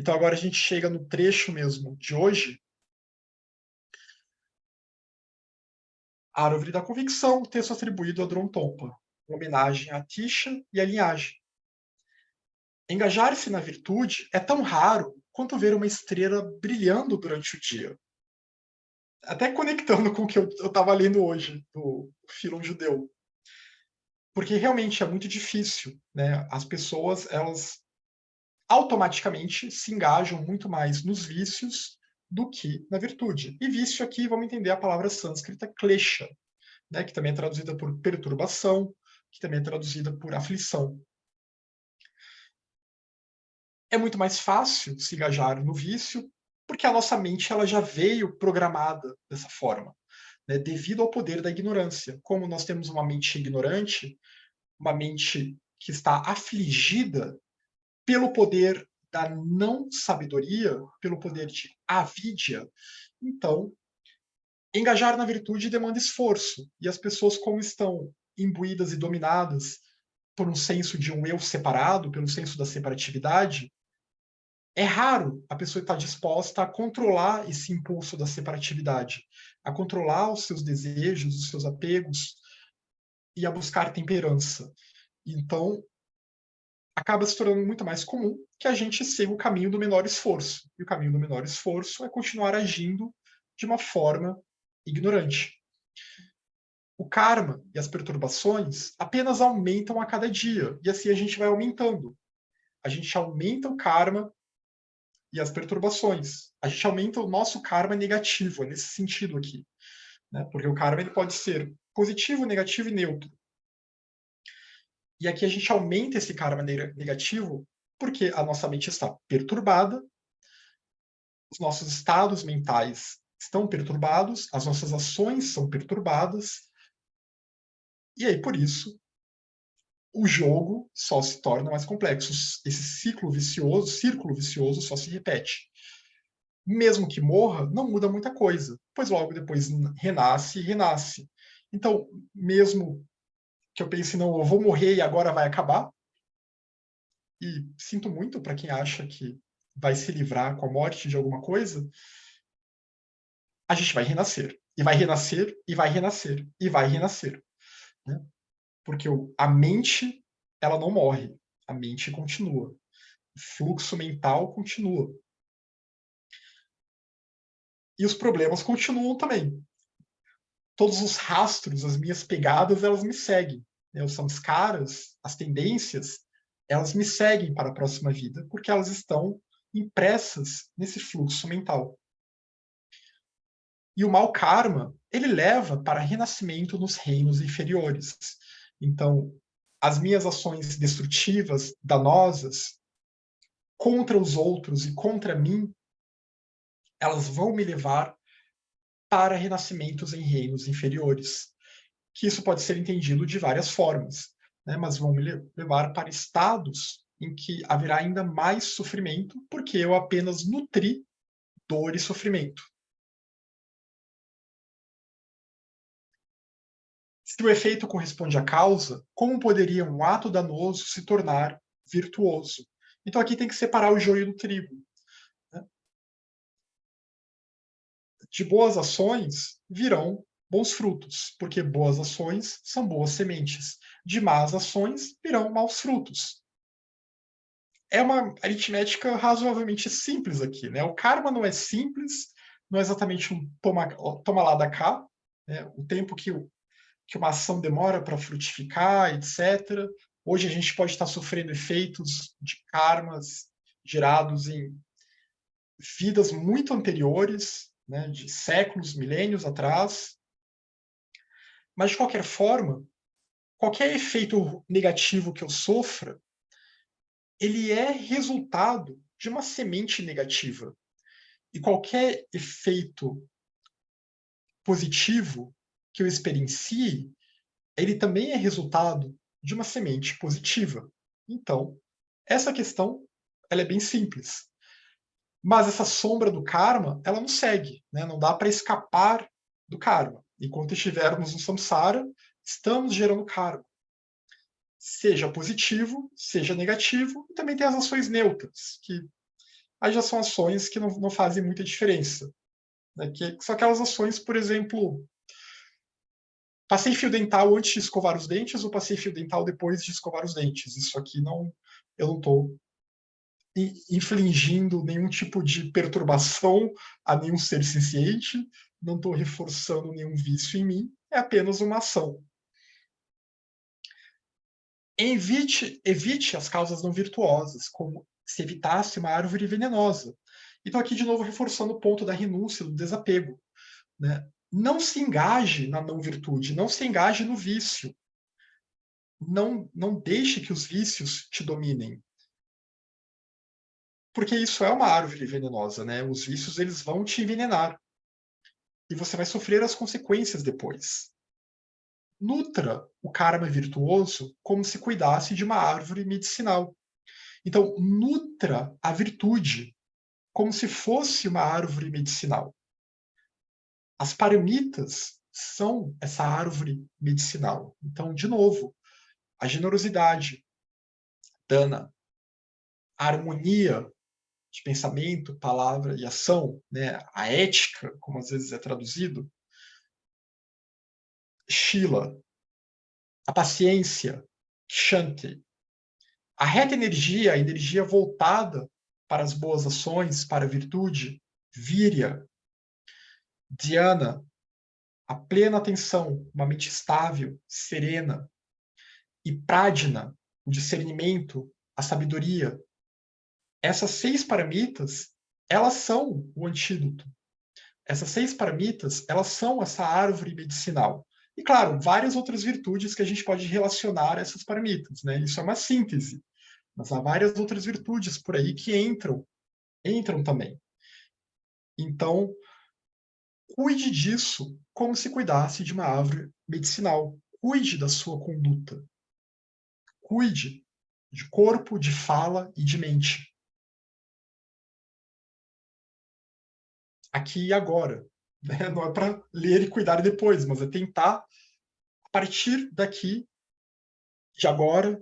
Então agora a gente chega no trecho mesmo de hoje, a Árvore da Convicção, texto atribuído a Dron Tompa, em homenagem a Tisha e a linhagem. Engajar-se na virtude é tão raro quanto ver uma estrela brilhando durante o dia. Até conectando com o que eu estava lendo hoje, do Filon Judeu. Porque realmente é muito difícil, né? As pessoas, elas automaticamente se engajam muito mais nos vícios do que na virtude. E vício aqui, vamos entender a palavra sânscrita klesha, né? Que também é traduzida por perturbação, que também é traduzida por aflição. É muito mais fácil se engajar no vício, porque a nossa mente ela já veio programada dessa forma, né? Devido ao poder da ignorância. Como nós temos uma mente ignorante, uma mente que está afligida pelo poder da não sabedoria, pelo poder de avidia, então engajar na virtude demanda esforço. E as pessoas, como estão imbuídas e dominadas por um senso de um eu separado, pelo senso da separatividade, é raro a pessoa estar disposta a controlar esse impulso da separatividade, a controlar os seus desejos, os seus apegos e a buscar temperança. Então, acaba se tornando muito mais comum que a gente siga o caminho do menor esforço. E o caminho do menor esforço é continuar agindo de uma forma ignorante. O karma e as perturbações apenas aumentam a cada dia, e assim a gente vai aumentando. A gente aumenta o karma e as perturbações. A gente aumenta o nosso karma negativo, é nesse sentido aqui. Né? Porque o karma ele pode ser positivo, negativo e neutro. E aqui a gente aumenta esse karma negativo porque a nossa mente está perturbada, os nossos estados mentais estão perturbados, as nossas ações são perturbadas, e aí por isso o jogo só se torna mais complexo. Esse círculo vicioso só se repete. Mesmo que morra, não muda muita coisa, pois logo depois renasce e renasce. Então, mesmo que eu pense, não, eu vou morrer e agora vai acabar, e sinto muito para quem acha que vai se livrar com a morte de alguma coisa, a gente vai renascer. E vai renascer, e vai renascer, e vai renascer. Né? Porque a mente, ela não morre. A mente continua. O fluxo mental continua. E os problemas continuam também. Todos os rastros, as minhas pegadas, elas me seguem. Né? Os samskaras, as tendências, elas me seguem para a próxima vida, porque elas estão impressas nesse fluxo mental. E o mau karma, ele leva para renascimento nos reinos inferiores. Então, as minhas ações destrutivas, danosas, contra os outros e contra mim, elas vão me levar para renascimentos em reinos inferiores. Que isso pode ser entendido de várias formas, né? Mas vão me levar para estados em que haverá ainda mais sofrimento, porque eu apenas nutri dor e sofrimento. Se o efeito corresponde à causa, como poderia um ato danoso se tornar virtuoso? Então aqui tem que separar o joio do trigo. Né? De boas ações virão bons frutos, porque boas ações são boas sementes. De más ações virão maus frutos. É uma aritmética razoavelmente simples aqui. Né? O karma não é simples, não é exatamente um toma lá da cá. Né? O tempo que uma ação demora para frutificar, etc. Hoje a gente pode estar sofrendo efeitos de karmas gerados em vidas muito anteriores, né, de séculos, milênios atrás. Mas, de qualquer forma, qualquer efeito negativo que eu sofra, ele é resultado de uma semente negativa. E qualquer efeito positivo que eu experiencie, ele também é resultado de uma semente positiva. Então, essa questão ela é bem simples. Mas essa sombra do karma, ela não segue, né? Não dá para escapar do karma. Enquanto estivermos no samsara, estamos gerando karma. Seja positivo, seja negativo, e também tem as ações neutras, que aí já são ações que não fazem muita diferença. Né? Que são aquelas ações, por exemplo, passei fio dental antes de escovar os dentes ou passei fio dental depois de escovar os dentes. Isso aqui não, eu não estou infligindo nenhum tipo de perturbação a nenhum ser senciente, não estou reforçando nenhum vício em mim, é apenas uma ação. Evite as causas não virtuosas, como se evitasse uma árvore venenosa. Então, aqui de novo reforçando o ponto da renúncia, do desapego. Né? Não se engaje na não virtude, não se engaje no vício. Não deixe que os vícios te dominem. Porque isso é uma árvore venenosa, né? Os vícios eles vão te envenenar. E você vai sofrer as consequências depois. Nutra o karma virtuoso como se cuidasse de uma árvore medicinal. Então, nutra a virtude como se fosse uma árvore medicinal. As paramitas são essa árvore medicinal. Então, de novo, a generosidade, dana, a harmonia de pensamento, palavra e ação, né? A ética, como às vezes é traduzido, Shila, a paciência, Shanti, a reta energia, a energia voltada para as boas ações, para a virtude, Virya, Dhyana, a plena atenção, uma mente estável, serena, e Prajna, o discernimento, a sabedoria. Essas 6 paramitas, elas são o antídoto. Essas 6 paramitas, elas são essa árvore medicinal. E, claro, várias outras virtudes que a gente pode relacionar a essas paramitas. Né? Isso é uma síntese. Mas há várias outras virtudes por aí que entram também. Então, cuide disso como se cuidasse de uma árvore medicinal. Cuide da sua conduta. Cuide de corpo, de fala e de mente. Aqui e agora. Né? Não é para ler e cuidar depois, mas é tentar, a partir daqui, de agora,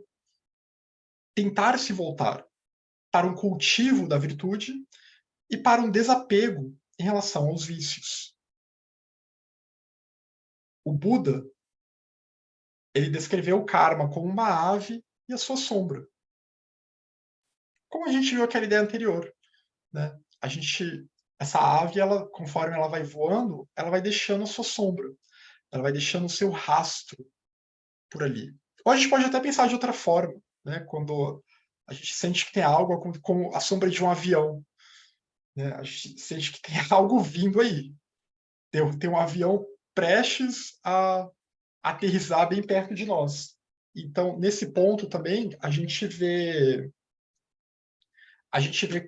tentar se voltar para um cultivo da virtude e para um desapego em relação aos vícios. O Buda, ele descreveu o karma como uma ave e a sua sombra. Como a gente viu aquela ideia anterior, né? Essa ave, ela, conforme ela vai voando, ela vai deixando a sua sombra, ela vai deixando o seu rastro por ali. Ou a gente pode até pensar de outra forma, né? Quando a gente sente que tem algo como a sombra de um avião, né? A gente sente que tem algo vindo aí. Tem um avião prestes a aterrissar bem perto de nós. Então, nesse ponto também, a gente vê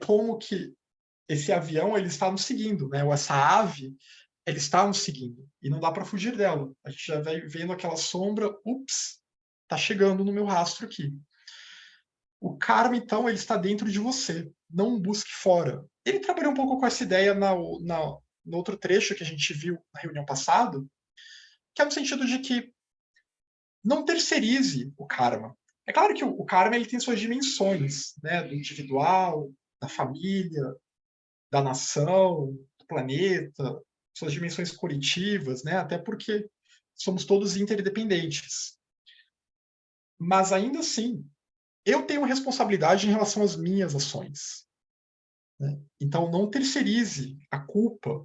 como que esse avião ele está nos seguindo, né? Ou essa ave ele está nos seguindo e não dá para fugir dela. A gente já vai vendo aquela sombra, ups, tá chegando no meu rastro aqui. O karma, então, ele está dentro de você. Não busque fora. Ele trabalhou um pouco com essa ideia no outro trecho que a gente viu na reunião passada, que é no sentido de que não terceirize o karma. É claro que o karma ele tem suas dimensões, né? Do individual, da família, da nação, do planeta, suas dimensões coletivas, né? Até porque somos todos interdependentes. Mas ainda assim, eu tenho responsabilidade em relação às minhas ações. Né? Então, não terceirize a culpa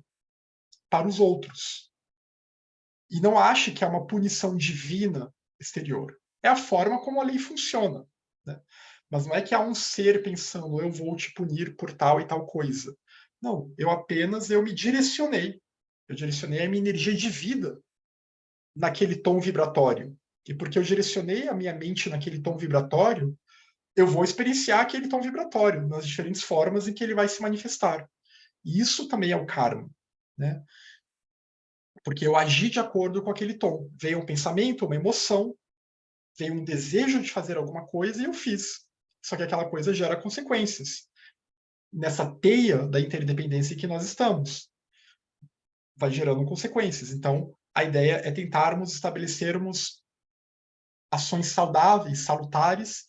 para os outros. E não ache que é uma punição divina exterior. É a forma como a lei funciona. Né? Mas não é que há um ser pensando, eu vou te punir por tal e tal coisa. Não, eu me direcionei. Eu direcionei a minha energia de vida naquele tom vibratório. E porque eu direcionei a minha mente naquele tom vibratório, eu vou experienciar aquele tom vibratório nas diferentes formas em que ele vai se manifestar. E isso também é o karma, né? Porque eu agi de acordo com aquele tom. Veio um pensamento, uma emoção, veio um desejo de fazer alguma coisa e eu fiz. Só que aquela coisa gera consequências. Nessa teia da interdependência em que nós estamos, vai gerando consequências. Então, a ideia é tentarmos estabelecermos ações saudáveis, salutares,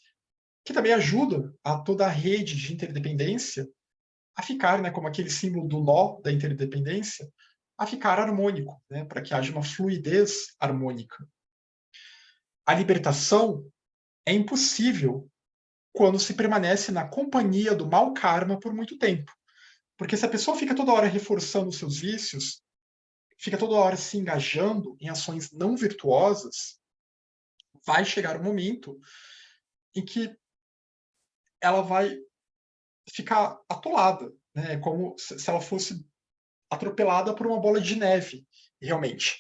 que também ajudam a toda a rede de interdependência a ficar, né, como aquele símbolo do nó da interdependência, a ficar harmônico, né, para que haja uma fluidez harmônica. A libertação é impossível quando se permanece na companhia do mau karma por muito tempo. Porque se a pessoa fica toda hora reforçando os seus vícios, fica toda hora se engajando em ações não virtuosas, vai chegar um momento em que ela vai ficar atolada, né? É como se ela fosse atropelada por uma bola de neve, realmente.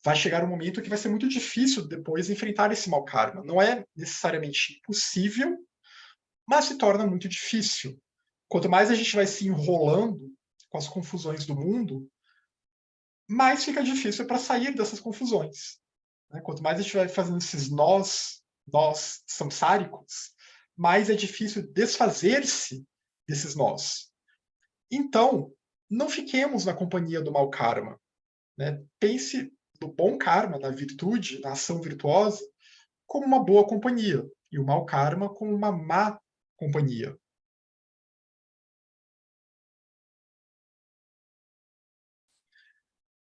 Vai chegar um momento que vai ser muito difícil depois enfrentar esse mau karma. Não é necessariamente impossível, mas se torna muito difícil. Quanto mais a gente vai se enrolando com as confusões do mundo, mais fica difícil para sair dessas confusões. Né? Quanto mais a gente vai fazendo esses nós samsáricos, mais é difícil desfazer-se desses nós. Então, não fiquemos na companhia do mau karma. Né? Pense no bom karma, na virtude, na ação virtuosa, como uma boa companhia, e o mau karma como uma má companhia.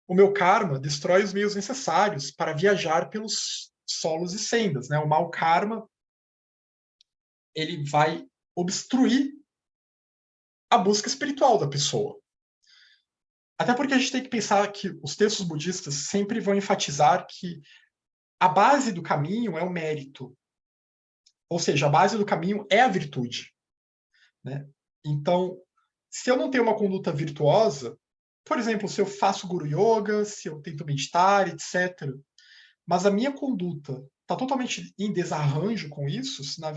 O meu karma destrói os meios necessários para viajar pelos solos e sendas. Né? O mau karma ele vai obstruir a busca espiritual da pessoa. Até porque a gente tem que pensar que os textos budistas sempre vão enfatizar que a base do caminho é o mérito. Ou seja, a base do caminho é a virtude. Né? Então, se eu não tenho uma conduta virtuosa, por exemplo, se eu faço guru yoga, se eu tento meditar, etc., mas a minha conduta está totalmente em desarranjo com isso, se na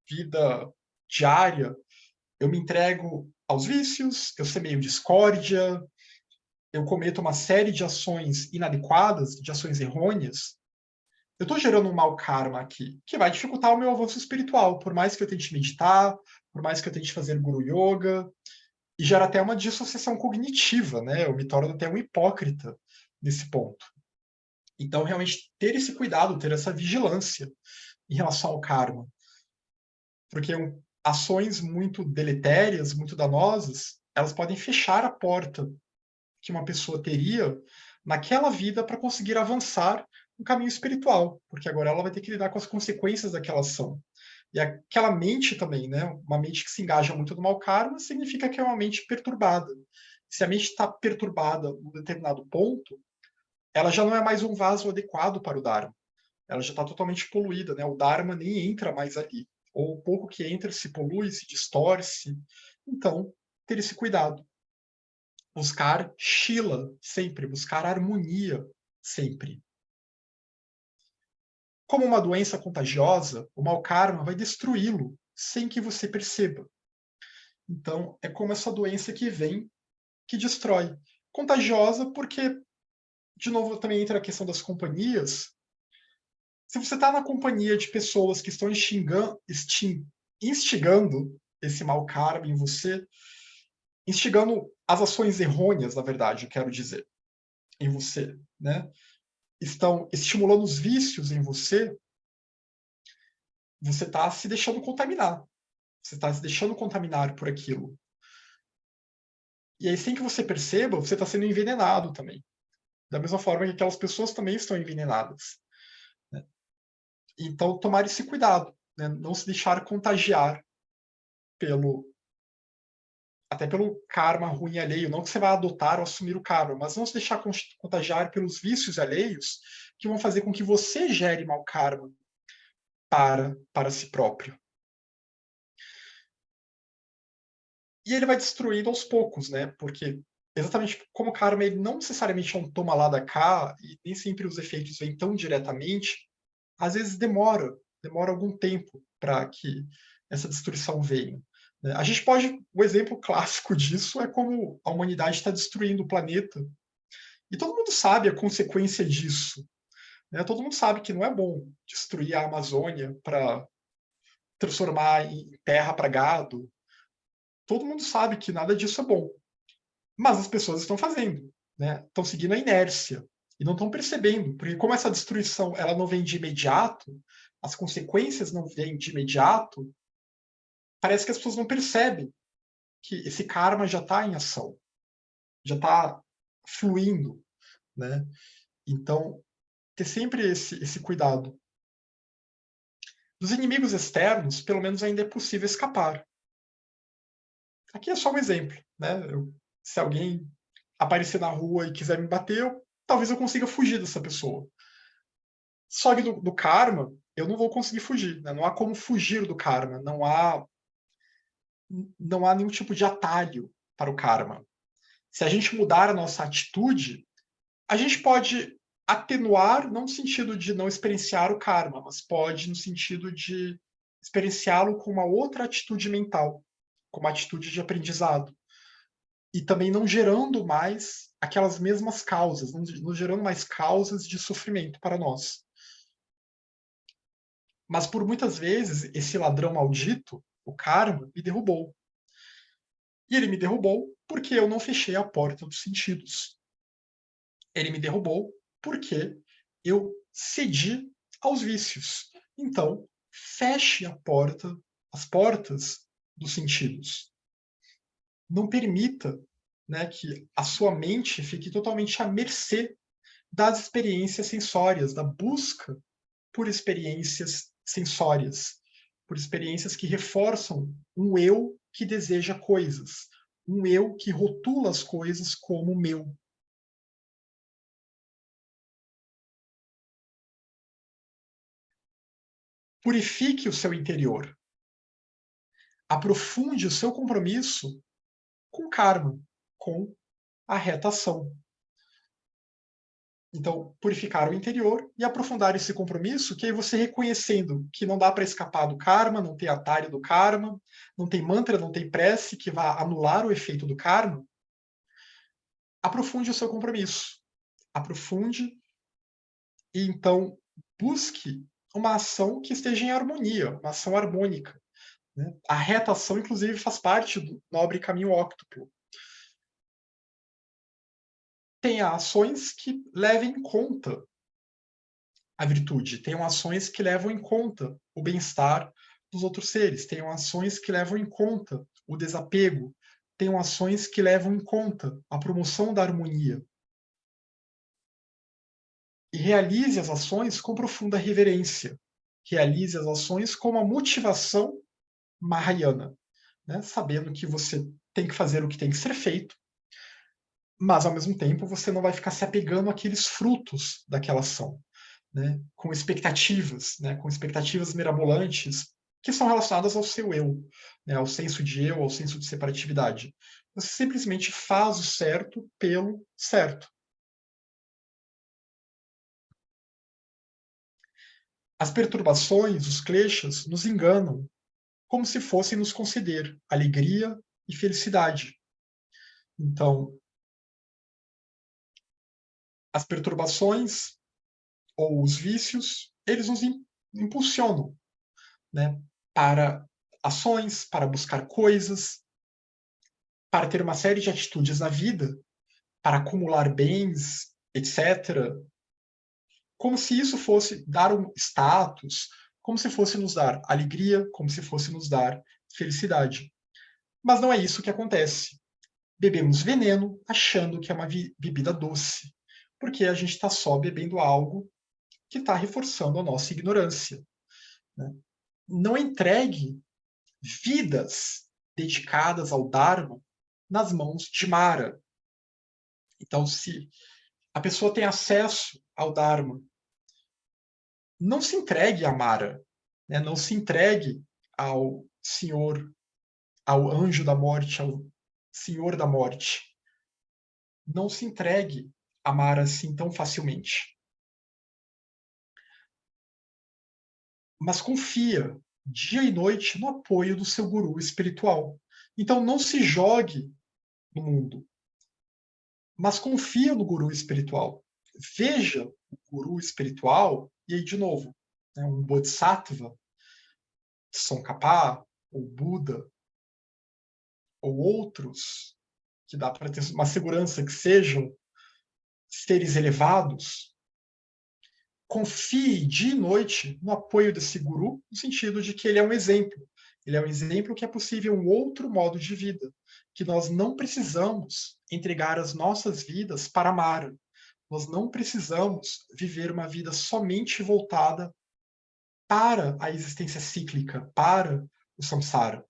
vida diária eu me entrego aos vícios, eu semeio discórdia, eu cometo uma série de ações inadequadas, de ações errôneas, eu estou gerando um mau karma aqui, que vai dificultar o meu avanço espiritual, por mais que eu tente meditar, por mais que eu tente fazer guru yoga, e gera até uma dissociação cognitiva, né? Eu me torno até um hipócrita nesse ponto. Então, realmente, ter esse cuidado, ter essa vigilância em relação ao karma. Porque ações muito deletérias, muito danosas, elas podem fechar a porta que uma pessoa teria naquela vida para conseguir avançar no caminho espiritual, porque agora ela vai ter que lidar com as consequências daquela ação. E aquela mente também, né? Uma mente que se engaja muito no mau karma significa que é uma mente perturbada. Se a mente está perturbada num determinado ponto, ela já não é mais um vaso adequado para o Dharma. Ela já está totalmente poluída, né? O Dharma nem entra mais ali. Ou o pouco que entra se polui, se distorce. Então, ter esse cuidado. Buscar Shila sempre, buscar harmonia sempre. Como uma doença contagiosa, o mau karma vai destruí-lo sem que você perceba. Então, é como essa doença que vem, que destrói. Contagiosa porque, de novo, também entra a questão das companhias. Se você está na companhia de pessoas que estão instigando esse mau karma em você, instigando as ações errôneas, na verdade, eu quero dizer, em você, né? Estão estimulando os vícios em você, você está se deixando contaminar. Você está se deixando contaminar por aquilo. E aí, sem que você perceba, você está sendo envenenado também. Da mesma forma que aquelas pessoas também estão envenenadas. Né? Então, tomar esse cuidado, né? Não se deixar contagiar pelo até pelo karma ruim alheio, não que você vai adotar ou assumir o karma, mas não se deixar contagiar pelos vícios alheios que vão fazer com que você gere mau karma para si próprio. E ele vai destruindo aos poucos, né? Porque exatamente como o karma ele não necessariamente é um toma lá da cá e nem sempre os efeitos vêm tão diretamente, às vezes demora algum tempo para que essa destruição venha. Né? A gente pode, o exemplo clássico disso é como a humanidade está destruindo o planeta. E todo mundo sabe a consequência disso. Né? Todo mundo sabe que não é bom destruir a Amazônia para transformar em terra para gado. Todo mundo sabe que nada disso é bom. Mas as pessoas estão fazendo. Né? Estão seguindo a inércia. E não estão percebendo. Porque como essa destruição ela não vem de imediato, as consequências não vêm de imediato, parece que as pessoas não percebem que esse karma já está em ação, já está fluindo, né? Então, ter sempre esse cuidado. Dos inimigos externos, pelo menos ainda é possível escapar. Aqui é só um exemplo, né? Se alguém aparecer na rua e quiser me bater, talvez eu consiga fugir dessa pessoa. Só que do karma, eu não vou conseguir fugir, né? Não há como fugir do karma, não há nenhum tipo de atalho para o karma. Se a gente mudar a nossa atitude, a gente pode atenuar, não no sentido de não experienciar o karma, mas pode no sentido de experienciá-lo com uma outra atitude mental, com uma atitude de aprendizado. E também não gerando mais aquelas mesmas causas, não gerando mais causas de sofrimento para nós. Mas por muitas vezes, esse ladrão maldito, o karma, me derrubou. E ele me derrubou porque eu não fechei a porta dos sentidos. Ele me derrubou porque eu cedi aos vícios. Então, feche as portas dos sentidos. Não permita, né, que a sua mente fique totalmente à mercê das experiências sensórias, da busca por experiências sensórias, por experiências que reforçam um eu que deseja coisas, um eu que rotula as coisas como meu. Purifique o seu interior. Aprofunde o seu compromisso com karma, com a reta ação. Então, purificar o interior e aprofundar esse compromisso, que aí você reconhecendo que não dá para escapar do karma, não tem atalho do karma, não tem mantra, não tem prece que vá anular o efeito do karma, aprofunde o seu compromisso. Aprofunde e então busque uma ação que esteja em harmonia, uma ação harmônica. Né? A reta ação, inclusive, faz parte do nobre caminho óctuplo. Tenha ações que levem em conta a virtude, tenham ações que levam em conta o bem-estar dos outros seres, tenham ações que levam em conta o desapego, tenham ações que levam em conta a promoção da harmonia. E realize as ações com profunda reverência. Realize as ações com uma motivação mahayana, né? Sabendo que você tem que fazer o que tem que ser feito, mas ao mesmo tempo você não vai ficar se apegando àqueles frutos daquela ação, né? Com expectativas mirabolantes que são relacionadas ao seu eu, né? Ao senso de eu, ao senso de separatividade. Você simplesmente faz o certo pelo certo. As perturbações, os kleshas, nos enganam como se fossem nos conceder alegria e felicidade. Então, as perturbações ou os vícios, eles nos impulsionam, né, para ações, para buscar coisas, para ter uma série de atitudes na vida, para acumular bens, etc. Como se isso fosse dar um status, como se fosse nos dar alegria, como se fosse nos dar felicidade. Mas não é isso que acontece. Bebemos veneno achando que é uma bebida doce, porque a gente está só bebendo algo que está reforçando a nossa ignorância. Né? Não entregue vidas dedicadas ao Dharma nas mãos de Mara. Então, se a pessoa tem acesso ao Dharma, não se entregue a Mara, né? Não se entregue ao Senhor, ao anjo da morte, ao Senhor da morte. Não se entregue a Mara assim tão facilmente. Mas confia dia e noite no apoio do seu guru espiritual. Então não se jogue no mundo, mas confia no guru espiritual. Veja o guru espiritual, e aí de novo, né, um Bodhisattva, Tsongkhapa, ou Buda, ou outros, que dá para ter uma segurança que sejam seres elevados, confie dia e noite no apoio desse guru, no sentido de que ele é um exemplo. Ele é um exemplo que é possível um outro modo de vida. que nós não precisamos entregar as nossas vidas para amar. Nós não precisamos viver uma vida somente voltada para a existência cíclica, para o samsara.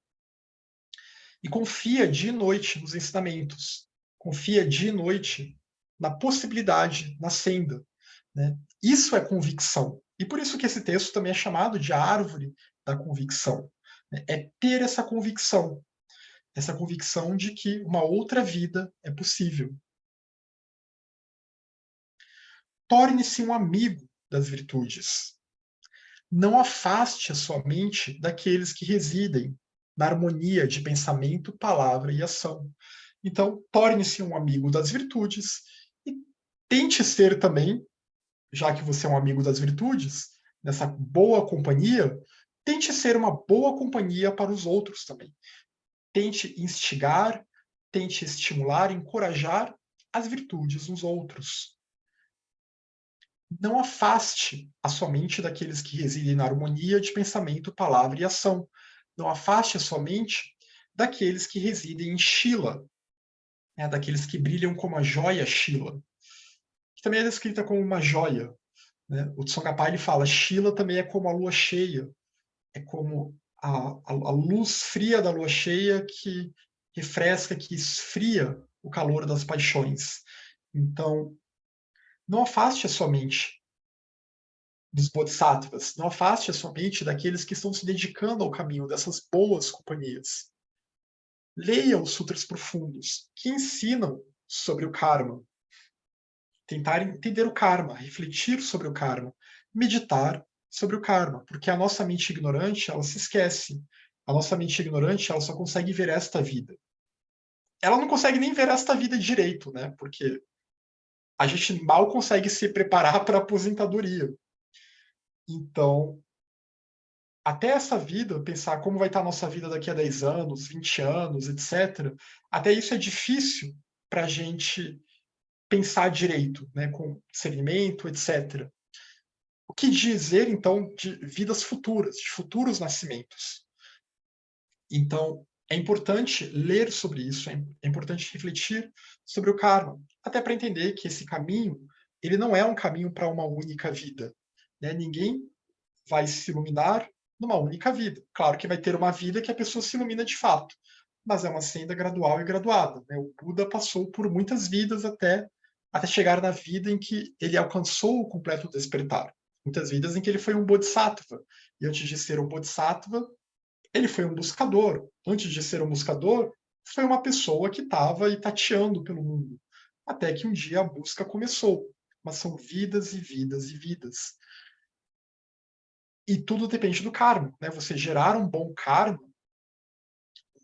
E confia dia e noite nos ensinamentos. Confia dia e noite na possibilidade, na senda. Né? Isso é convicção. E por isso que esse texto também é chamado de a árvore da convicção. Né? É ter essa convicção de que uma outra vida é possível. Torne-se um amigo das virtudes. Não afaste a sua mente daqueles que residem na harmonia de pensamento, palavra e ação. Então, torne-se um amigo das virtudes e tente ser também, já que você é um amigo das virtudes, nessa boa companhia, tente ser uma boa companhia para os outros também. Tente instigar, tente estimular, encorajar as virtudes nos outros. Não afaste a sua mente daqueles que residem na harmonia de pensamento, palavra e ação. Não afaste a sua mente daqueles que residem em Shila, né, daqueles que brilham como a joia Shila, que também é descrita como uma joia. Né? O Tsongkhapa ele fala, Shila também é como a lua cheia, é como a luz fria da lua cheia que refresca, que esfria o calor das paixões. Então, não afaste a sua mente dos bodhisattvas, não afaste a sua mente daqueles que estão se dedicando ao caminho dessas boas companhias. Leia os sutras profundos que ensinam sobre o karma, tentar entender o karma, refletir sobre o karma, meditar sobre o karma, porque a nossa mente ignorante, ela se esquece. A nossa mente ignorante, ela só consegue ver esta vida. Ela não consegue nem ver esta vida direito, né? Porque a gente mal consegue se preparar para a aposentadoria. Então, até essa vida, pensar como vai estar a nossa vida daqui a 10 anos, 20 anos, etc., até isso é difícil para a gente pensar direito, né, com discernimento, etc. O que dizer, então, de vidas futuras, de futuros nascimentos? Então, é importante ler sobre isso, é importante refletir sobre o karma, até para entender que esse caminho, ele não é um caminho para uma única vida. Né? Ninguém vai se iluminar numa única vida. Claro que vai ter uma vida que a pessoa se ilumina de fato, mas é uma senda gradual e graduada. Né? O Buda passou por muitas vidas até chegar na vida em que ele alcançou o completo despertar. Muitas vidas em que ele foi um bodhisattva. E antes de ser um bodhisattva, ele foi um buscador. Antes de ser um buscador, foi uma pessoa que estava tateando pelo mundo. Até que um dia a busca começou. Mas são vidas e vidas e vidas. E tudo depende do karma. Né? Você gerar um bom karma,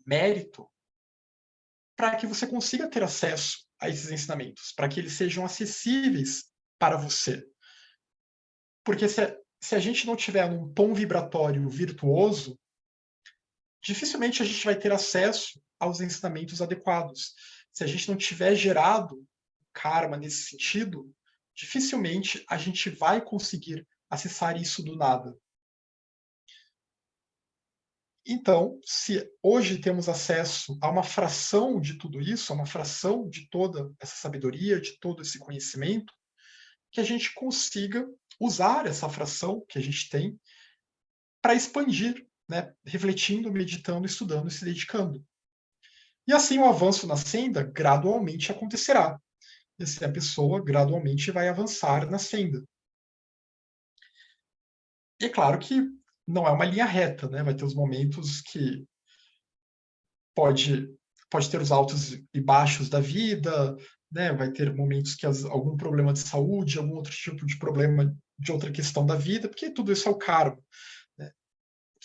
mérito, para que você consiga ter acesso a esses ensinamentos, para que eles sejam acessíveis para você. Porque se a gente não tiver num tom vibratório virtuoso, dificilmente a gente vai ter acesso aos ensinamentos adequados. Se a gente não tiver gerado karma nesse sentido, dificilmente a gente vai conseguir acessar isso do nada. Então, se hoje temos acesso a uma fração de tudo isso, a uma fração de toda essa sabedoria, de todo esse conhecimento, que a gente consiga usar essa fração que a gente tem para expandir, né? Refletindo, meditando, estudando e se dedicando. E assim o avanço na senda gradualmente acontecerá. E assim a pessoa gradualmente vai avançar na senda. E é claro que não é uma linha reta, né? Vai ter os momentos que pode, pode ter os altos e baixos da vida, né? Vai ter momentos que algum problema de saúde, algum outro tipo de problema de outra questão da vida, porque tudo isso é o karma. Né?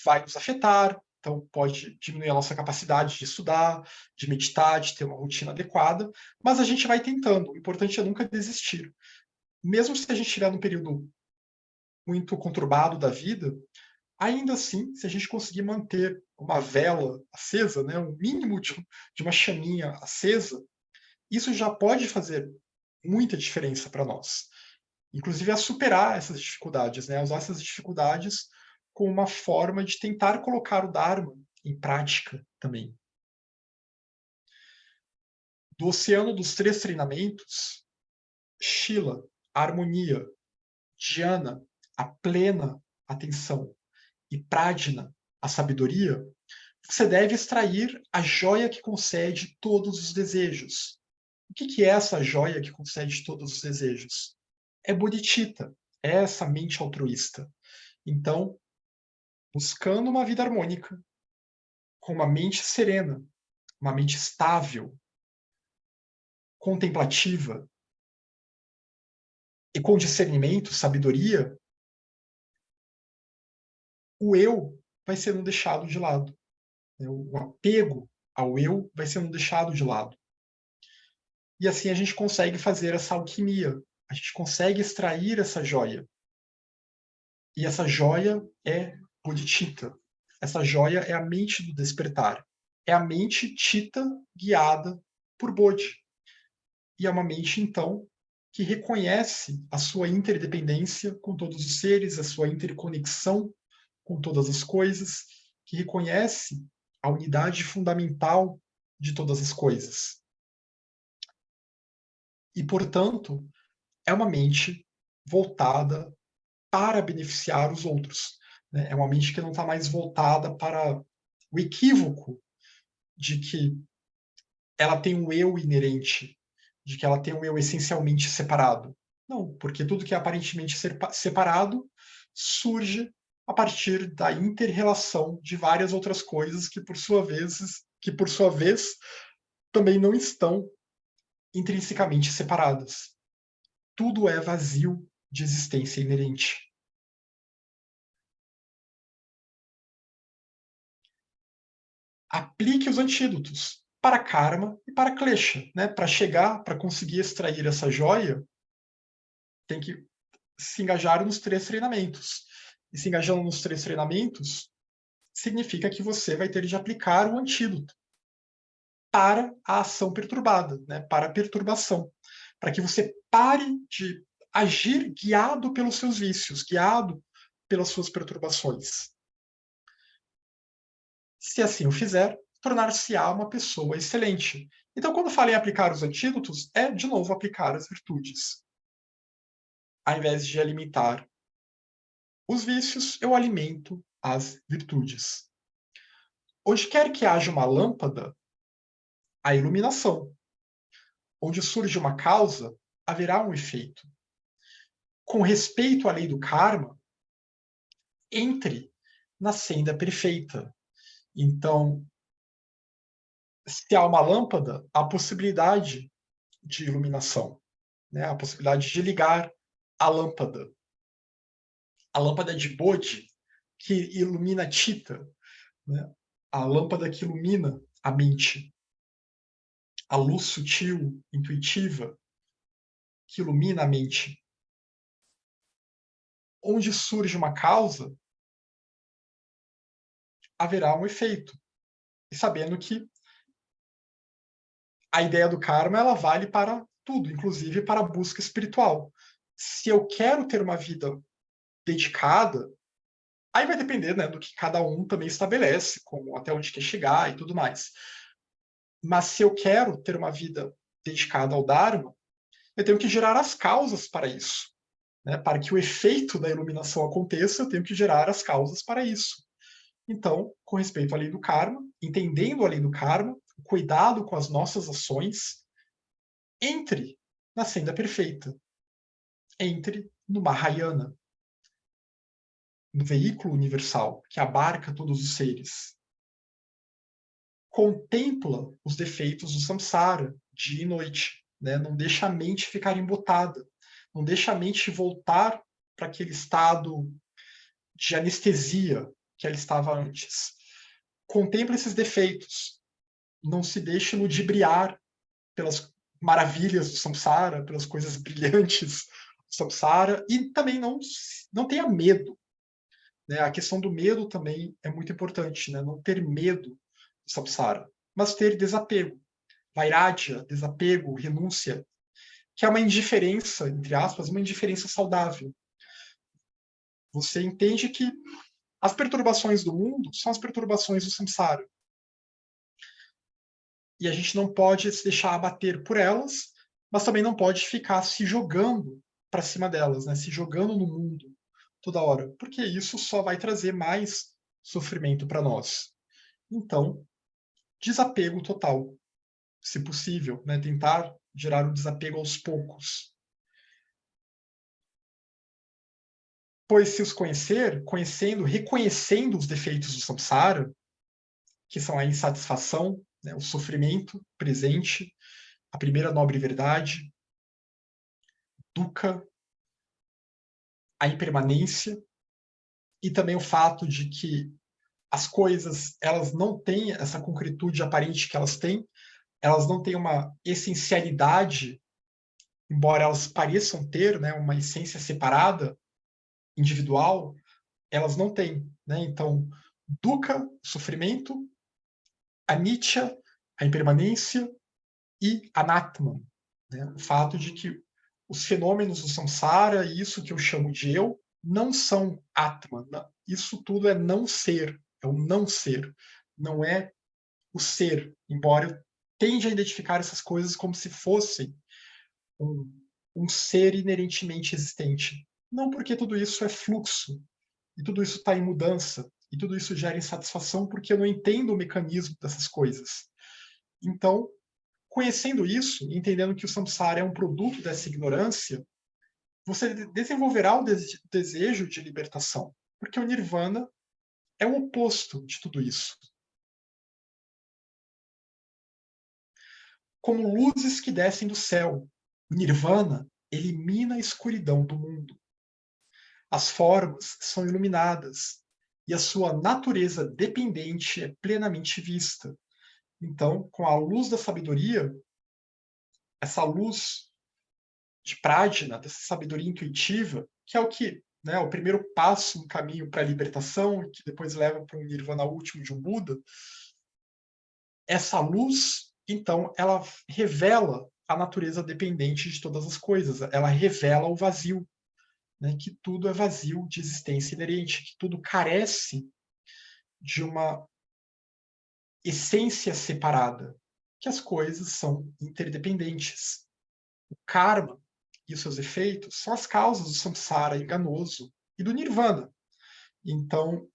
Vai nos afetar, então pode diminuir a nossa capacidade de estudar, de meditar, de ter uma rotina adequada, mas a gente vai tentando. O importante é nunca desistir. Mesmo se a gente estiver num período muito conturbado da vida, ainda assim, se a gente conseguir manter uma vela acesa, né, um mínimo de uma chaminha acesa, isso já pode fazer muita diferença para nós. Inclusive a superar essas dificuldades, né, usar essas dificuldades como uma forma de tentar colocar o Dharma em prática também. Do oceano dos 3 treinamentos, Shila, a harmonia, Dhyana, a plena atenção, e Prajna, a sabedoria, você deve extrair a joia que concede todos os desejos. O que é essa joia que concede todos os desejos? É bodhicitta, é essa mente altruísta. Então, buscando uma vida harmônica, com uma mente serena, uma mente estável, contemplativa e com discernimento, sabedoria, o eu vai sendo deixado de lado. O apego ao eu vai sendo deixado de lado. E assim a gente consegue fazer essa alquimia. A gente consegue extrair essa joia. E essa joia é bodhicitta. Essa joia é a mente do despertar. É a mente Chitta guiada por Bodhi. E é uma mente, então, que reconhece a sua interdependência com todos os seres, a sua interconexão com todas as coisas, que reconhece a unidade fundamental de todas as coisas. E, portanto, é uma mente voltada para beneficiar os outros. Né? É uma mente que não está mais voltada para o equívoco de que ela tem um eu inerente, de que ela tem um eu essencialmente separado. Não, porque tudo que é aparentemente separado surge a partir da inter-relação de várias outras coisas que por sua vez também não estão intrinsecamente separadas. Tudo é vazio de existência inerente. Aplique os antídotos para karma e para klesha, né? Para chegar, para conseguir extrair essa joia, tem que se engajar nos 3 treinamentos. E se engajando nos 3 treinamentos, significa que você vai ter de aplicar o antídoto para a ação perturbada, né? Para a perturbação. Para que você pare de agir guiado pelos seus vícios, guiado pelas suas perturbações. Se assim o fizer, tornar-se-á uma pessoa excelente. Então, quando falo em aplicar os antídotos, é, de novo, aplicar as virtudes. Ao invés de alimentar os vícios, eu alimento as virtudes. Onde quer que haja uma lâmpada, há iluminação. Onde surge uma causa, haverá um efeito. Com respeito à lei do karma, entre na senda perfeita. Então, se há uma lâmpada, há possibilidade de iluminação, né? A possibilidade de ligar a lâmpada. A lâmpada de Bodhi, que ilumina Chitta, né? A lâmpada que ilumina a mente. A luz sutil, intuitiva, que ilumina a mente. Onde surge uma causa, haverá um efeito. E sabendo que a ideia do karma ela vale para tudo, inclusive para a busca espiritual. Se eu quero ter uma vida dedicada, aí vai depender, né, do que cada um também estabelece, como até onde quer chegar e tudo mais. Mas se eu quero ter uma vida dedicada ao Dharma, eu tenho que gerar as causas para isso. Né? Para que o efeito da iluminação aconteça, eu tenho que gerar as causas para isso. Então, com respeito à lei do karma, entendendo a lei do karma, o cuidado com as nossas ações, entre na senda perfeita. Entre no Mahayana, no veículo universal que abarca todos os seres. Contempla os defeitos do samsara, dia e noite. Né? Não deixa a mente ficar embotada. Não deixa a mente voltar para aquele estado de anestesia que ela estava antes. Contempla esses defeitos. Não se deixe ludibriar pelas maravilhas do samsara, pelas coisas brilhantes do samsara, e também não tenha medo. Né? A questão do medo também é muito importante, né? Não ter medo do samsara, mas ter desapego. Vairagya, desapego, renúncia, que é uma indiferença, entre aspas, uma indiferença saudável. Você entende que as perturbações do mundo são as perturbações do samsara. E a gente não pode se deixar abater por elas, mas também não pode ficar se jogando para cima delas, né? Se jogando no mundo toda hora, porque isso só vai trazer mais sofrimento para nós. Então, desapego total, se possível, né? Tentar gerar o desapego aos poucos. Pois se os conhecer, conhecendo, reconhecendo os defeitos do samsara, que são a insatisfação, né, o sofrimento presente, a primeira nobre verdade, dukkha, a impermanência, e também o fato de que as coisas elas não têm essa concretude aparente que elas não têm uma essencialidade, embora elas pareçam ter, né, uma essência separada, individual, elas não têm, né? Então, dukkha, sofrimento, anicca, a impermanência, e anatman, né? O fato de que os fenômenos do samsara, isso que eu chamo de eu, não são atman. Isso tudo é não ser, é o não ser, não é o ser, embora eu tende a identificar essas coisas como se fossem um, um ser inerentemente existente. Não, porque tudo isso é fluxo, e tudo isso está em mudança, e tudo isso gera insatisfação porque eu não entendo o mecanismo dessas coisas. Então, conhecendo isso, entendendo que o samsara é um produto dessa ignorância, você desenvolverá o desejo de libertação, porque o nirvana é o oposto de tudo isso. Como luzes que descem do céu, o nirvana elimina a escuridão do mundo. As formas são iluminadas e a sua natureza dependente é plenamente vista. Então, com a luz da sabedoria, essa luz de prajna, dessa sabedoria intuitiva, que é o que, né, o primeiro passo no caminho para a libertação, que depois leva para um nirvana último de um Buda, essa luz, então, ela revela a natureza dependente de todas as coisas, ela revela o vazio, né, que tudo é vazio de existência inerente, que tudo carece de uma essência separada, que as coisas são interdependentes. O karma e os seus efeitos são as causas do samsara enganoso e do nirvana. Então,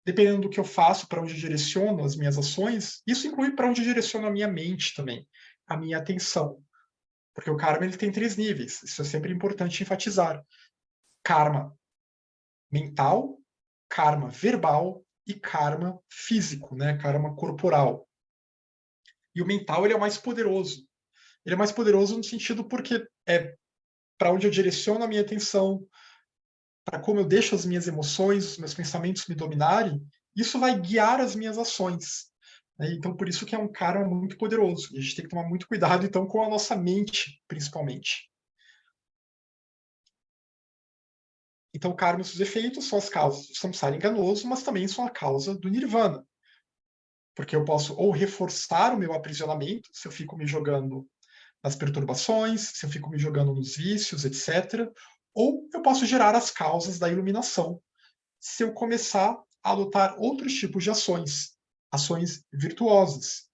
dependendo do que eu faço, para onde eu direciono as minhas ações, isso inclui para onde eu direciono a minha mente também, a minha atenção. Porque o karma ele tem 3 níveis, isso é sempre importante enfatizar. Karma mental, karma verbal e karma físico, né? Karma corporal. E o mental ele é o mais poderoso. Ele é mais poderoso no sentido porque é para onde eu direciono a minha atenção, para como eu deixo as minhas emoções, os meus pensamentos me dominarem, isso vai guiar as minhas ações. Né? Então, por isso que é um karma muito poderoso. E a gente tem que tomar muito cuidado, então, com a nossa mente, principalmente. Então, o karma e seus efeitos são as causas do samsara enganoso, mas também são a causa do nirvana. Porque eu posso ou reforçar o meu aprisionamento, se eu fico me jogando nas perturbações, se eu fico me jogando nos vícios, etc. Ou eu posso gerar as causas da iluminação, se eu começar a adotar outros tipos de ações, ações virtuosas,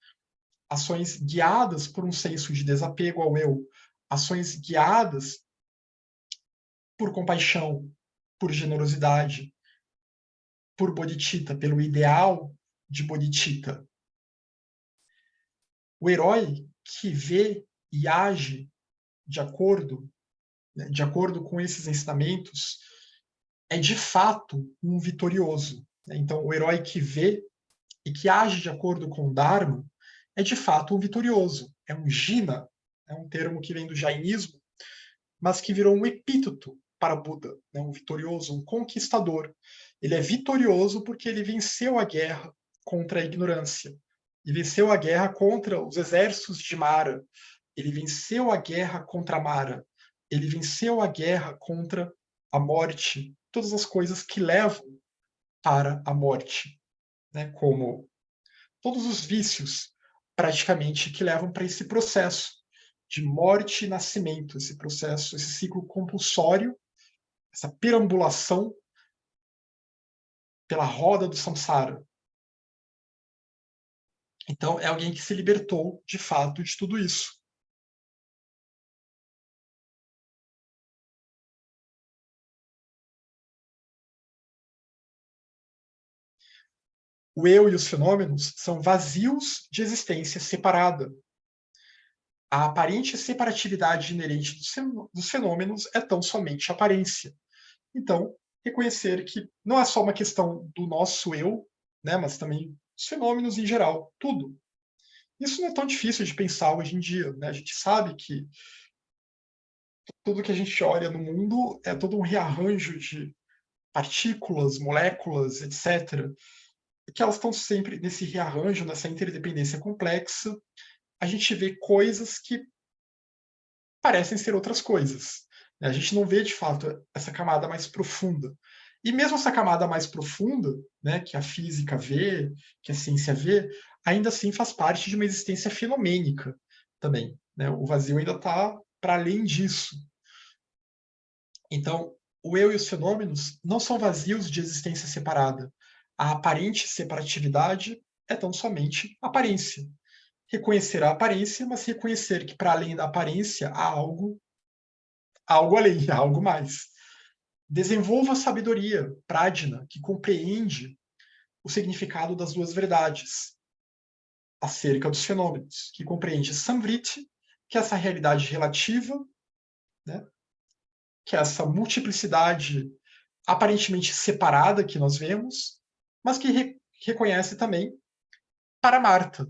ações guiadas por um senso de desapego ao eu, ações guiadas por compaixão, por generosidade, por bodhicitta, pelo ideal de bodhicitta. O herói que vê e age de acordo, né, de acordo com esses ensinamentos, é de fato um vitorioso. Então, o herói que vê e que age de acordo com o Dharma é de fato um vitorioso. É um jina, é um termo que vem do jainismo, mas que virou um epíteto para Buda, né? Um vitorioso, um conquistador. Ele é vitorioso porque ele venceu a guerra contra a ignorância. Ele venceu a guerra contra os exércitos de Mara. Ele venceu a guerra contra Mara. Ele venceu a guerra contra a morte, todas as coisas que levam para a morte, né? Como todos os vícios, praticamente, que levam para esse processo de morte e nascimento, esse processo, esse ciclo compulsório, essa perambulação pela roda do samsara. Então, é alguém que se libertou, de fato, de tudo isso. O eu e os fenômenos são vazios de existência separada. A aparente separatividade inerente dos fenômenos é tão somente aparência. Então, reconhecer que não é só uma questão do nosso eu, né, mas também dos fenômenos em geral, tudo. Isso não é tão difícil de pensar hoje em dia, né? A gente sabe que tudo que a gente olha no mundo é todo um rearranjo de partículas, moléculas, etc. Que elas estão sempre nesse rearranjo, nessa interdependência complexa. A gente vê coisas que parecem ser outras coisas. A gente não vê, de fato, essa camada mais profunda. E mesmo essa camada mais profunda, né, que a física vê, que a ciência vê, ainda assim faz parte de uma existência fenomênica também. Né? O vazio ainda está para além disso. Então, o eu e os fenômenos não são vazios de existência separada. A aparente separatividade é tão somente aparência. Reconhecer a aparência, mas reconhecer que para além da aparência há algo além, há algo mais. Desenvolva a sabedoria, prajna, que compreende o significado das duas verdades acerca dos fenômenos, que compreende samvriti, que é essa realidade relativa, né, que é essa multiplicidade aparentemente separada que nós vemos, mas que reconhece também Paramartha,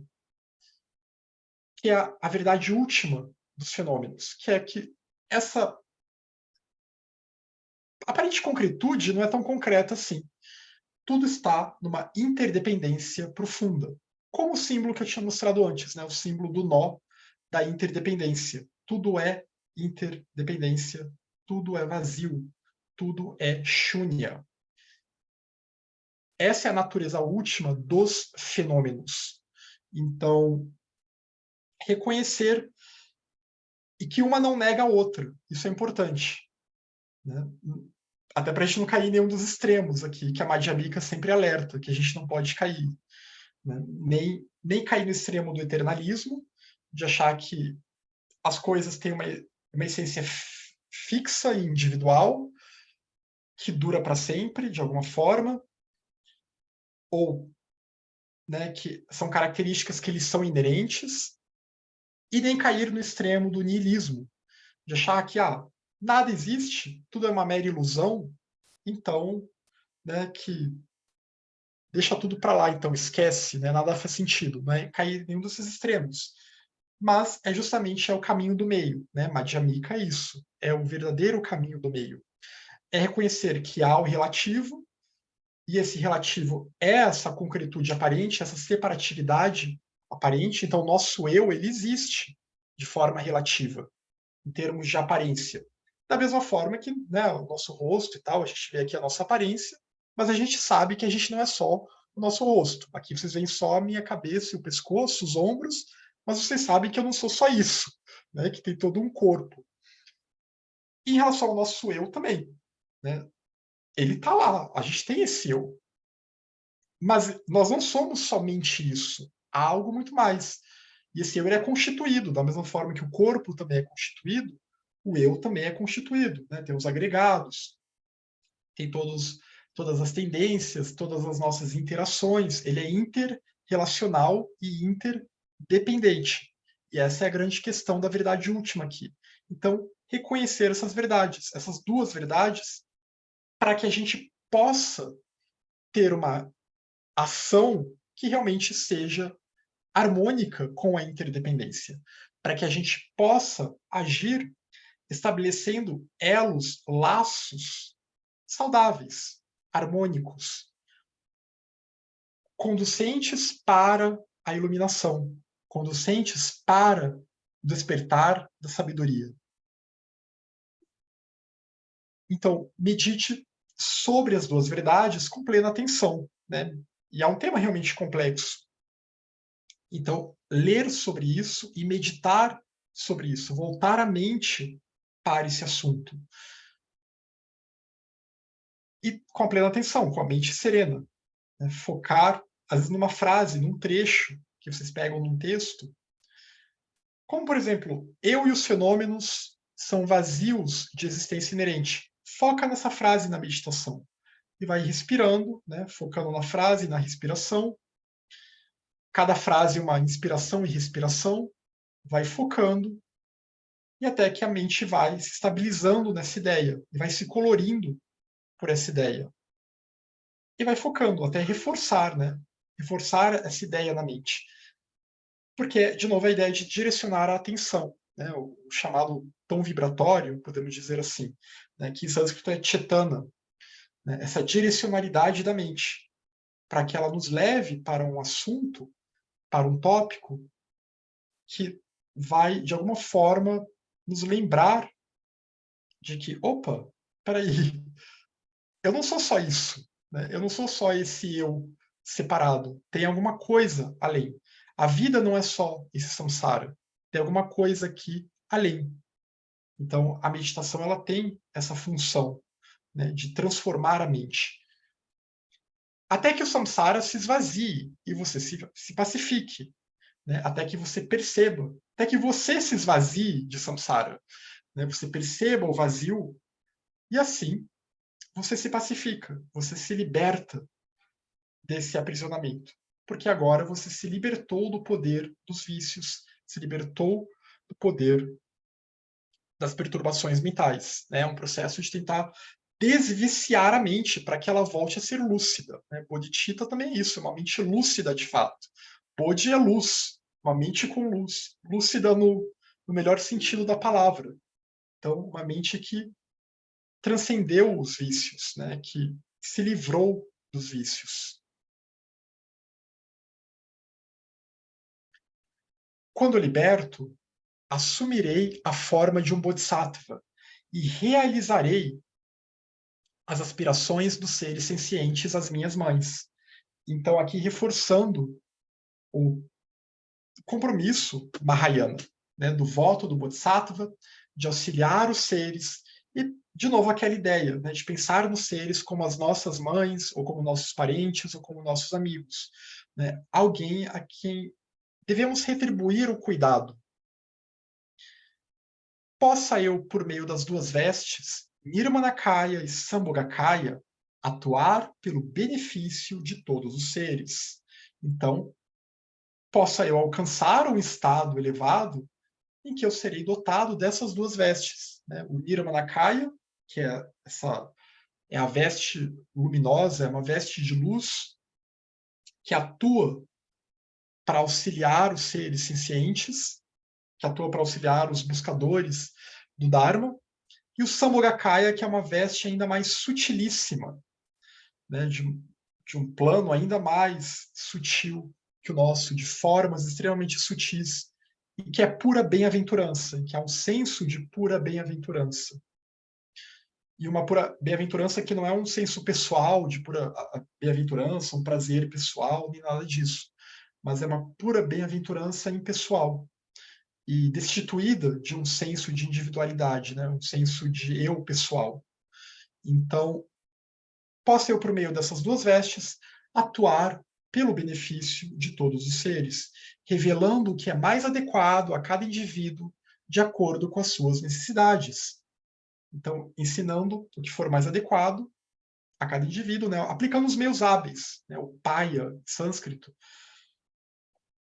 que é a verdade última dos fenômenos, que é que essa aparente concretude não é tão concreta assim. Tudo está numa interdependência profunda. Como o símbolo que eu tinha mostrado antes, né? O símbolo do nó da interdependência. Tudo é interdependência, tudo é vazio, tudo é shunya. Essa é a natureza última dos fenômenos. Então, reconhecer e que uma não nega a outra. Isso é importante. Né? Até para a gente não cair em nenhum dos extremos aqui, que a Madhyamika sempre alerta, que a gente não pode cair. Né? Nem cair no extremo do eternalismo, de achar que as coisas têm uma essência fixa e individual, que dura para sempre, de alguma forma, ou né, que são características que lhes são inerentes, e nem cair no extremo do niilismo, de achar que nada existe, tudo é uma mera ilusão, então, né, que deixa tudo para lá, então esquece, né, nada faz sentido, não é cair em nenhum desses extremos. Mas é justamente o caminho do meio, né? Madhyamika é isso, é o verdadeiro caminho do meio. É reconhecer que há o relativo, e esse relativo é essa concretude aparente, essa separatividade aparente, então o nosso eu, ele existe de forma relativa, em termos de aparência. Da mesma forma que né, o nosso rosto e tal, a gente vê aqui a nossa aparência, mas a gente sabe que a gente não é só o nosso rosto. Aqui vocês veem só a minha cabeça e o pescoço, os ombros, mas vocês sabem que eu não sou só isso, né, que tem todo um corpo. E em relação ao nosso eu também, né, ele está lá, a gente tem esse eu. Mas nós não somos somente isso, há algo muito mais. E esse eu ele é constituído, da mesma forma que o corpo também é constituído, o eu também é constituído. Né? Tem os agregados, tem todas as tendências, todas as nossas interações. Ele é interrelacional e interdependente. E essa é a grande questão da verdade última aqui. Então, reconhecer essas verdades, essas duas verdades, para que a gente possa ter uma ação que realmente seja harmônica com a interdependência, para que a gente possa agir estabelecendo elos, laços saudáveis, harmônicos, conducentes para a iluminação, conducentes para o despertar da sabedoria. Então, medite sobre as duas verdades com plena atenção, né? E é um tema realmente complexo. Então, ler sobre isso e meditar sobre isso, voltar a mente para esse assunto. E com a plena atenção, com a mente serena. Né? Focar, às vezes, numa frase, num trecho que vocês pegam num texto, como, por exemplo, eu e os fenômenos são vazios de existência inerente. Foca nessa frase na meditação. E vai respirando, né, focando na frase, na respiração. Cada frase uma inspiração e respiração. Vai focando. E até que a mente vai se estabilizando nessa ideia. E vai se colorindo por essa ideia. E vai focando, até reforçar, né? Reforçar essa ideia na mente. Porque, de novo, a ideia de direcionar a atenção, né? O chamado tom vibratório, podemos dizer assim, né? Que em sânscrito é chetana, né? Essa direcionalidade da mente, para que ela nos leve para um assunto, para um tópico, que vai, de alguma forma, nos lembrar de que, opa, peraí, eu não sou só isso, né? Eu não sou só esse eu separado, tem alguma coisa além. A vida não é só esse samsara, tem alguma coisa aqui além. Então, a meditação ela tem essa função, né, de transformar a mente. Até que o samsara se esvazie e você se pacifique, né? Até que você perceba, até que você se esvazie de samsara, né? Você perceba o vazio e assim você se pacifica, você se liberta desse aprisionamento, porque agora você se libertou do poder dos vícios, se libertou do poder das perturbações mentais. Né? É um processo de tentar desviciar a mente para que ela volte a ser lúcida. Né? Bodhicitta também é isso, é uma mente lúcida de fato. Bodhi é luz, uma mente com luz, lúcida no melhor sentido da palavra. Então, uma mente que transcendeu os vícios, né? Que se livrou dos vícios. Quando liberto, assumirei a forma de um bodhisattva e realizarei as aspirações dos seres sencientes às minhas mães. Então, aqui reforçando o compromisso Mahayana, né, do voto do bodhisattva, de auxiliar os seres, e, de novo, aquela ideia né, de pensar nos seres como as nossas mães, ou como nossos parentes, ou como nossos amigos. Né? Alguém a quem devemos retribuir o cuidado. Possa eu, por meio das duas vestes, Nirmanakaya e Sambhogakaya, atuar pelo benefício de todos os seres. Então, possa eu alcançar um estado elevado em que eu serei dotado dessas duas vestes. Né? O Nirmanakaya, que é a veste luminosa, é uma veste de luz que atua para auxiliar os seres sencientes, que atua para auxiliar os buscadores do Dharma, e o Sambhogakaya, que é uma veste ainda mais sutilíssima, né, de um plano ainda mais sutil que o nosso, de formas extremamente sutis, e que é pura bem-aventurança, que é um senso de pura bem-aventurança. E uma pura bem-aventurança que não é um senso pessoal de pura bem-aventurança, um prazer pessoal, nem nada disso, mas é uma pura bem-aventurança impessoal e destituída de um senso de individualidade, né? Um senso de eu pessoal. Então, possa eu, por meio dessas duas vestes, atuar pelo benefício de todos os seres, revelando o que é mais adequado a cada indivíduo de acordo com as suas necessidades. Então, ensinando o que for mais adequado a cada indivíduo, né? Aplicando os meios hábeis, né? O paya, sânscrito,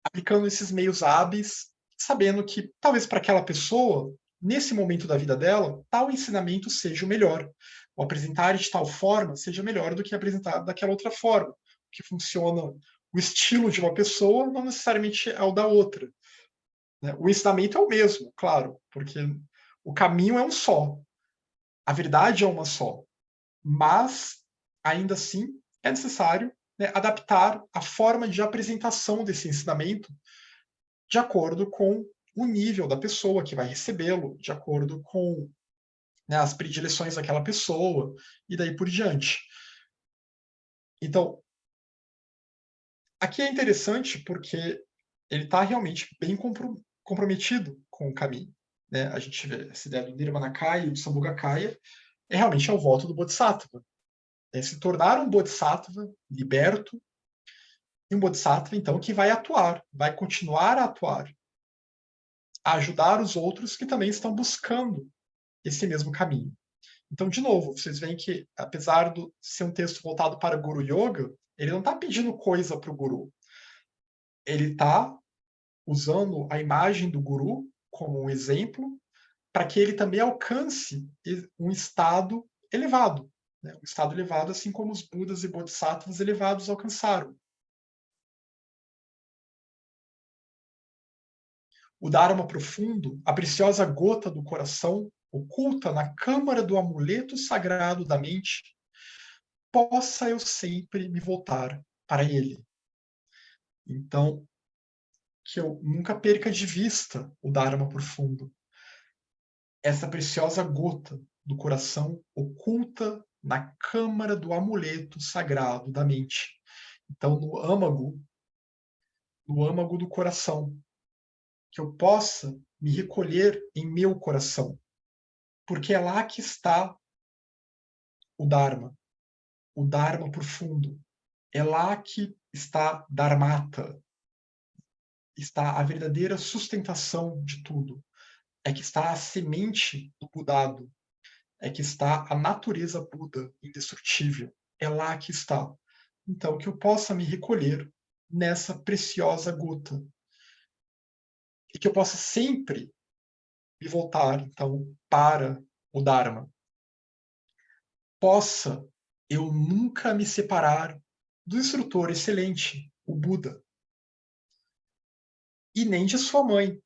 aplicando esses meios hábeis, sabendo que talvez para aquela pessoa, nesse momento da vida dela, tal ensinamento seja o melhor. O apresentar de tal forma seja melhor do que apresentar daquela outra forma. O que funciona, o estilo de uma pessoa não necessariamente é o da outra. Né? O ensinamento é o mesmo, claro, porque o caminho é um só. A verdade é uma só. Mas, ainda assim, é necessário né, adaptar a forma de apresentação desse ensinamento de acordo com o nível da pessoa que vai recebê-lo, de acordo com né, as predileções daquela pessoa e daí por diante. Então, aqui é interessante porque ele está realmente bem comprometido com o caminho. Né? A gente vê essa ideia do Nirmanakaya e do Sambhogakaya é realmente o voto do Bodhisattva. É se tornar um Bodhisattva liberto E um Bodhisattva, então, que vai atuar, vai continuar a atuar, a ajudar os outros que também estão buscando esse mesmo caminho. Então, de novo, vocês veem que, apesar de ser um texto voltado para Guru Yoga, ele não está pedindo coisa para o Guru. Ele está usando a imagem do Guru como um exemplo para que ele também alcance um estado elevado. Né? Um estado elevado, assim como os Budas e Bodhisattvas elevados alcançaram. O Dharma profundo, a preciosa gota do coração, oculta na câmara do amuleto sagrado da mente, possa eu sempre me voltar para ele. Então, que eu nunca perca de vista o Dharma profundo. Essa preciosa gota do coração oculta na câmara do amuleto sagrado da mente. Então, no âmago do coração, que eu possa me recolher em meu coração, porque é lá que está o Dharma profundo. É lá que está Dharmata, está a verdadeira sustentação de tudo. É que está a semente do Budado, é que está a natureza Buda indestrutível. É lá que está. Então, que eu possa me recolher nessa preciosa gota. E que eu possa sempre me voltar, então, para o Dharma. Possa eu nunca me separar do instrutor excelente, o Buda. E nem de sua mãe,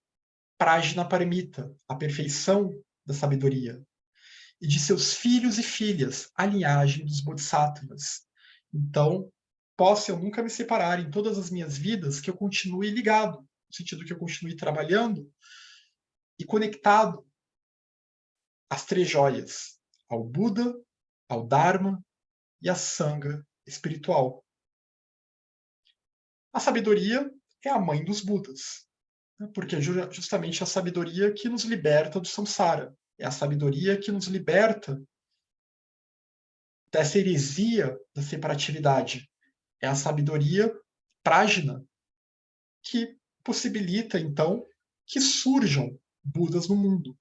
Prajnaparamita, a perfeição da sabedoria. E de seus filhos e filhas, a linhagem dos Bodhisattvas. Então, possa eu nunca me separar em todas as minhas vidas, que eu continue ligado, no sentido que eu continue trabalhando e conectado às três joias, ao Buda, ao Dharma e à Sangha espiritual. A sabedoria é a mãe dos Budas, porque é justamente a sabedoria que nos liberta do samsara, é a sabedoria que nos liberta dessa heresia da separatividade. É a sabedoria prajna que possibilita, então, que surjam Budas no mundo.